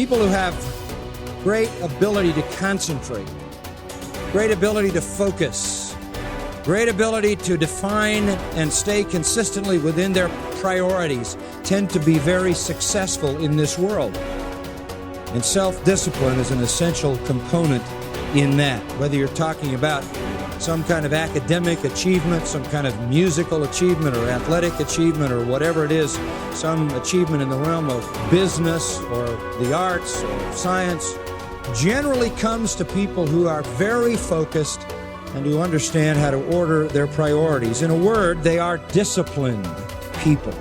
people who have great ability to concentrate, great ability to focus, great ability to define and stay consistently within their priorities tend to be very successful in this world. And self-discipline is an essential component in that. Whether you're talking about some kind of academic achievement, some kind of musical achievement or athletic achievement or whatever it is, some achievement in the realm of business or the arts or science, generally comes to people who are very focused and who understand how to order their priorities. In a word, they are disciplined people.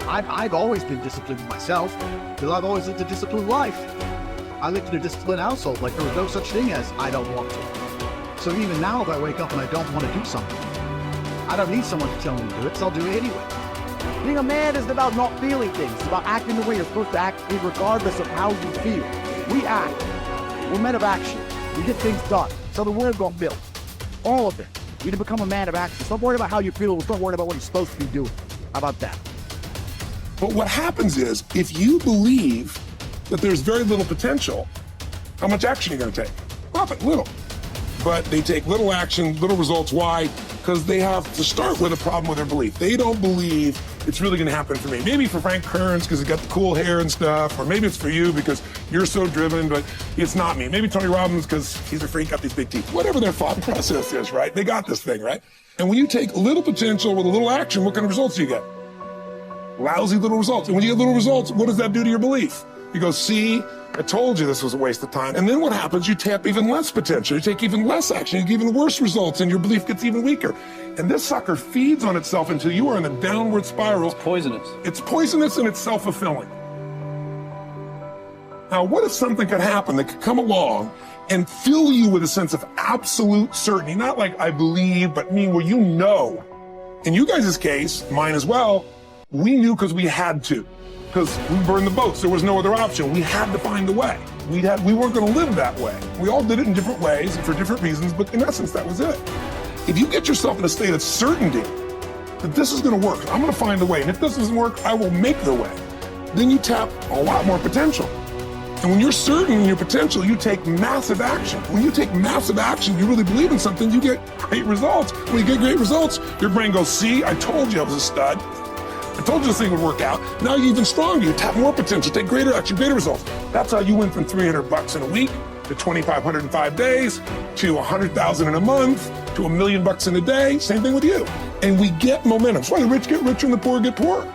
I've always been disciplined myself because I've always lived a disciplined life. I lived in a disciplined household, like there was no such thing as I don't want to. So even now, if I wake up and I don't want to do something, I don't need someone to tell me to do it, so I'll do it anyway. Being a man isn't about not feeling things. It's about acting the way you're supposed to act regardless of how you feel. We act. We're men of action. We get things done. So the world got built. All of it. You need to become a man of action. Stop worrying about how you feel. Stop worrying about what you're supposed to be doing. How about that? But what happens is, if you believe that there's very little potential, how much action are you going to take? Nothing, little. But they take little action, little results. Why? Because they have to start with a problem with their belief. They don't believe it's really going to happen for me. Maybe for Frank Kearns because he got the cool hair and stuff, or maybe it's for you because you're so driven, but it's not me. Maybe Tony Robbins because he's a freak, got these big teeth. Whatever their thought process is, right? They got this thing, right? And when you take a little potential with a little action, what kind of results do you get? Lousy little results. And when you get little results, what does that do to your belief? You go, see, I told you this was a waste of time. And then what happens? You tap even less potential. You take even less action. You get even worse results, and your belief gets even weaker. And this sucker feeds on itself until you are in a downward spiral. It's poisonous. It's poisonous and it's self-fulfilling. Now, what if something could happen that could come along and fill you with a sense of absolute certainty? Not like I believe, but where you know. In you guys' case, mine as well, we knew because we had to. Because we burned the boats. There was no other option. We had to find a way. We weren't going to live that way. We all did it in different ways and for different reasons, but in essence, that was it. If you get yourself in a state of certainty that this is going to work, I'm going to find a way, and if this doesn't work, I will make the way, then you tap a lot more potential. And when you're certain in your potential, you take massive action. When you take massive action, you really believe in something, you get great results. When you get great results, your brain goes, see, I told you I was a stud. I told you this thing would work out. Now you're even stronger. You tap more potential, take greater action, greater results. That's how you went from $300 in a week to $2,500 in 5 days to $100,000 in a month to $1 million in a day. Same thing with you. And we get momentum. That's why the rich get richer and the poor get poorer.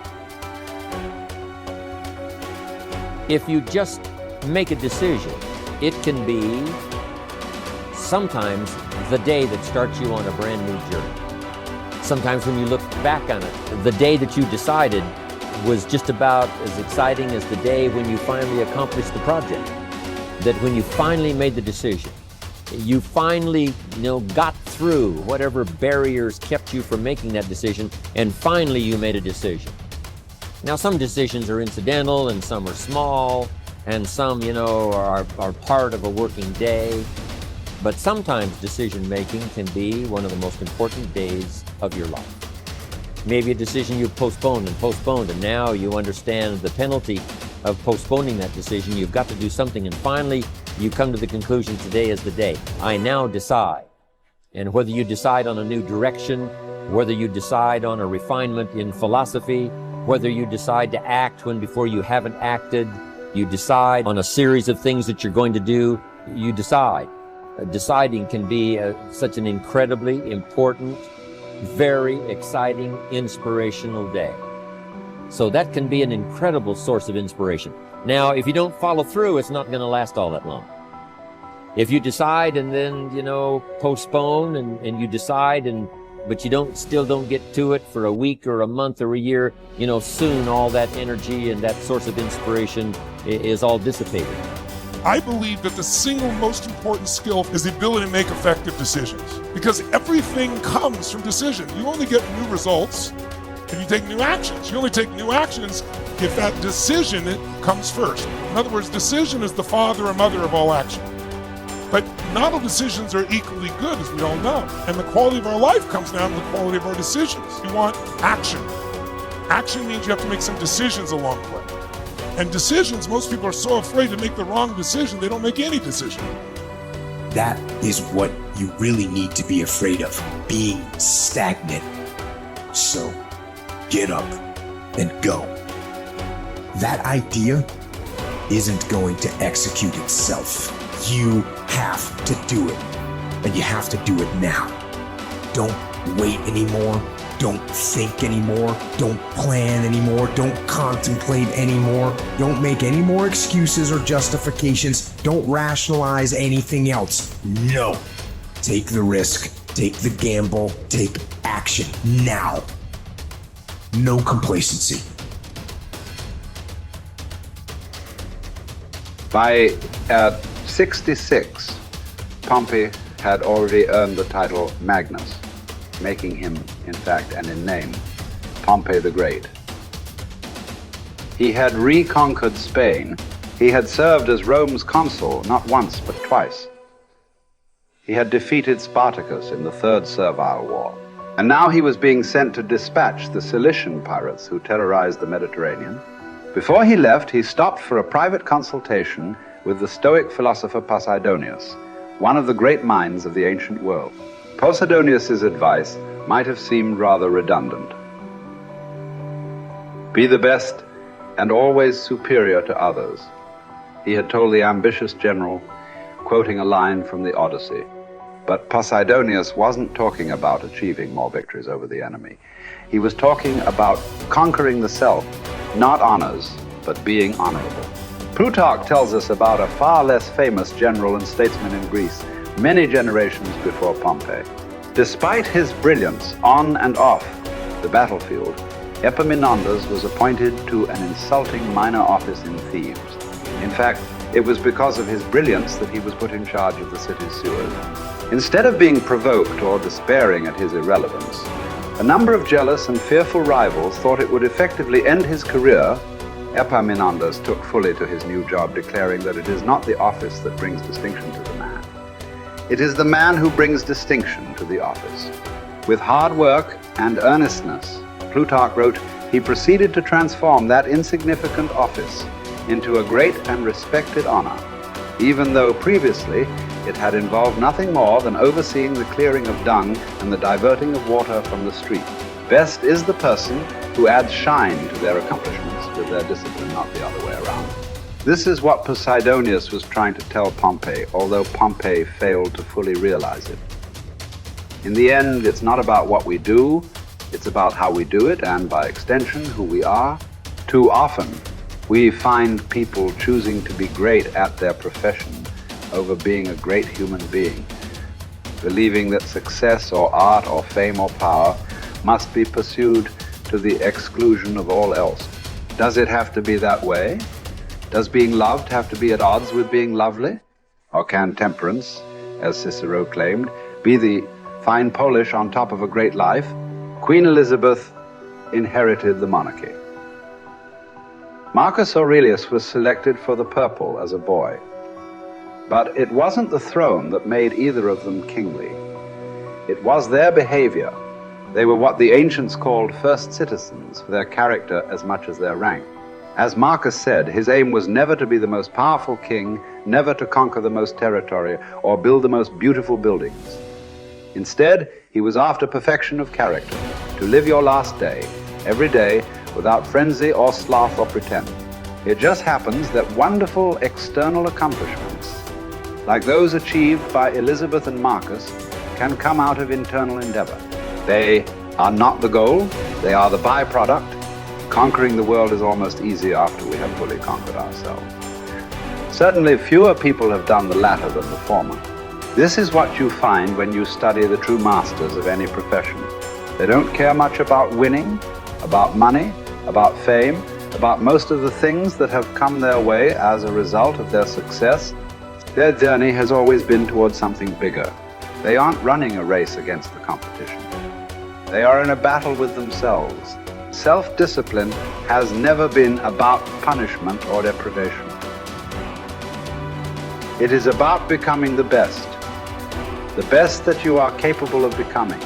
If you just make a decision, it can be sometimes the day that starts you on a brand new journey. Sometimes when you look back on it, the day that you decided was just about as exciting as the day when you finally accomplished the project. That when you finally made the decision, you finally, got through whatever barriers kept you from making that decision, and finally you made a decision. Now, some decisions are incidental and some are small, and some, are part of a working day. But sometimes decision-making can be one of the most important days of your life. Maybe a decision you postponed, and now you understand the penalty of postponing that decision. You've got to do something, and finally you come to the conclusion, today is the day. I now decide. And whether you decide on a new direction, whether you decide on a refinement in philosophy, whether you decide to act when before you haven't acted, you decide on a series of things that you're going to do, you decide. Deciding can be such an incredibly important, very exciting, inspirational day. So that can be an incredible source of inspiration. Now, if you don't follow through, it's not going to last all that long. If you decide and then, postpone and you decide but you still don't get to it for a week or a month or a year, soon all that energy and that source of inspiration is all dissipated. I believe that the single most important skill is the ability to make effective decisions, because everything comes from decision. You only get new results if you take new actions. You only take new actions if that decision comes first. In other words, decision is the father or mother of all action. But not all decisions are equally good, as we all know. And the quality of our life comes down to the quality of our decisions. You want action. Action means you have to make some decisions along the way. And decisions, most people are so afraid to make the wrong decision, they don't make any decision. That is what you really need to be afraid of, being stagnant. So get up and go. That idea isn't going to execute itself. You have to do it, and you have to do it now. Don't wait anymore. Don't think anymore. Don't plan anymore. Don't contemplate anymore. Don't make any more excuses or justifications. Don't rationalize anything else. No. Take the risk. Take the gamble. Take action now. No complacency. By 66, Pompey had already earned the title Magnus, making him, in fact, and in name, Pompey the Great. He had reconquered Spain. He had served as Rome's consul not once but twice. He had defeated Spartacus in the Third Servile War. And now he was being sent to dispatch the Cilician pirates who terrorized the Mediterranean. Before he left, he stopped for a private consultation with the Stoic philosopher Posidonius, one of the great minds of the ancient world. Posidonius's advice might have seemed rather redundant. Be the best and always superior to others, he had told the ambitious general, quoting a line from the Odyssey. But Posidonius wasn't talking about achieving more victories over the enemy. He was talking about conquering the self, not honors, but being honorable. Plutarch tells us about a far less famous general and statesman in Greece, many generations before Pompey. Despite his brilliance on and off the battlefield, Epaminondas was appointed to an insulting minor office in Thebes. In fact, it was because of his brilliance that he was put in charge of the city's sewers. Instead of being provoked or despairing at his irrelevance, a number of jealous and fearful rivals thought it would effectively end his career. Epaminondas took fully to his new job, declaring that it is not the office that brings distinction to the man. It is the man who brings distinction to the office. With hard work and earnestness, Plutarch wrote, he proceeded to transform that insignificant office into a great and respected honor, even though previously it had involved nothing more than overseeing the clearing of dung and the diverting of water from the street. Best is the person who adds shine to their accomplishments with their discipline, not the other way around. This is what Posidonius was trying to tell Pompey, although Pompey failed to fully realize it. In the end, it's not about what we do, it's about how we do it, and by extension, who we are. Too often, we find people choosing to be great at their profession over being a great human being, believing that success or art or fame or power must be pursued to the exclusion of all else. Does it have to be that way? Does being loved have to be at odds with being lovely? Or can temperance, as Cicero claimed, be the fine polish on top of a great life? Queen Elizabeth inherited the monarchy. Marcus Aurelius was selected for the purple as a boy. But it wasn't the throne that made either of them kingly. It was their behavior. They were what the ancients called first citizens, for their character as much as their rank. As Marcus said, his aim was never to be the most powerful king, never to conquer the most territory, or build the most beautiful buildings. Instead, he was after perfection of character, to live your last day, every day, without frenzy or sloth or pretend. It just happens that wonderful external accomplishments, like those achieved by Elizabeth and Marcus, can come out of internal endeavor. They are not the goal, they are the byproduct. Conquering the world is almost easy after we have fully conquered ourselves. Certainly fewer people have done the latter than the former. This is what you find when you study the true masters of any profession. They don't care much about winning, about money, about fame, about most of the things that have come their way as a result of their success. Their journey has always been towards something bigger. They aren't running a race against the competition. They are in a battle with themselves. Self-discipline has never been about punishment or deprivation. It is about becoming the best that you are capable of becoming.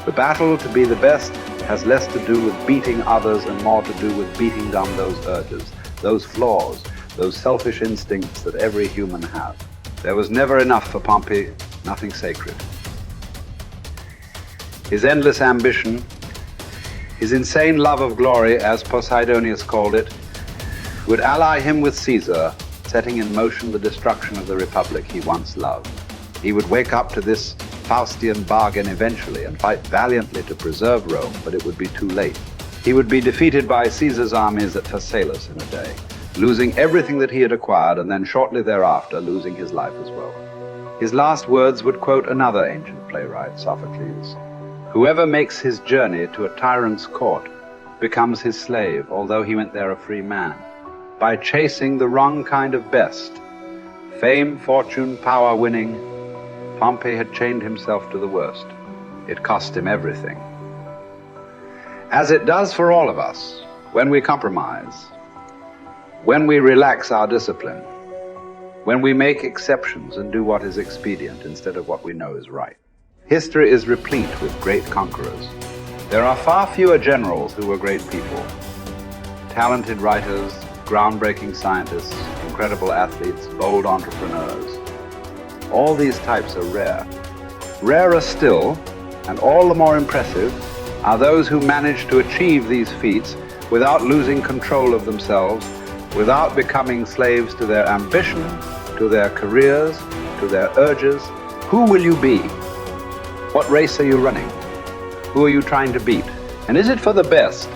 The battle to be the best has less to do with beating others and more to do with beating down those urges. those flaws, those selfish instincts that every human has. There was never enough for Pompey, nothing sacred. His endless ambition, his insane love of glory, as Posidonius called it, would ally him with Caesar, setting in motion the destruction of the republic he once loved. He would wake up to this Faustian bargain eventually and fight valiantly to preserve Rome, but it would be too late. He would be defeated by Caesar's armies at Pharsalus in a day, losing everything that he had acquired, and then shortly thereafter losing his life as well. His last words would quote another ancient playwright, Sophocles: "Whoever makes his journey to a tyrant's court becomes his slave, although he went there a free man. By chasing the wrong kind of best, fame, fortune, power winning, Pompey had chained himself to the worst. It cost him everything." As it does for all of us, when we compromise, when we relax our discipline, when we make exceptions and do what is expedient instead of what we know is right. History is replete with great conquerors. There are far fewer generals who were great people. Talented writers, groundbreaking scientists, incredible athletes, bold entrepreneurs. All these types are rare. Rarer still, and all the more impressive, are those who manage to achieve these feats without losing control of themselves, without becoming slaves to their ambition, to their careers, to their urges. Who will you be? What race are you running? Who are you trying to beat? And is it for the best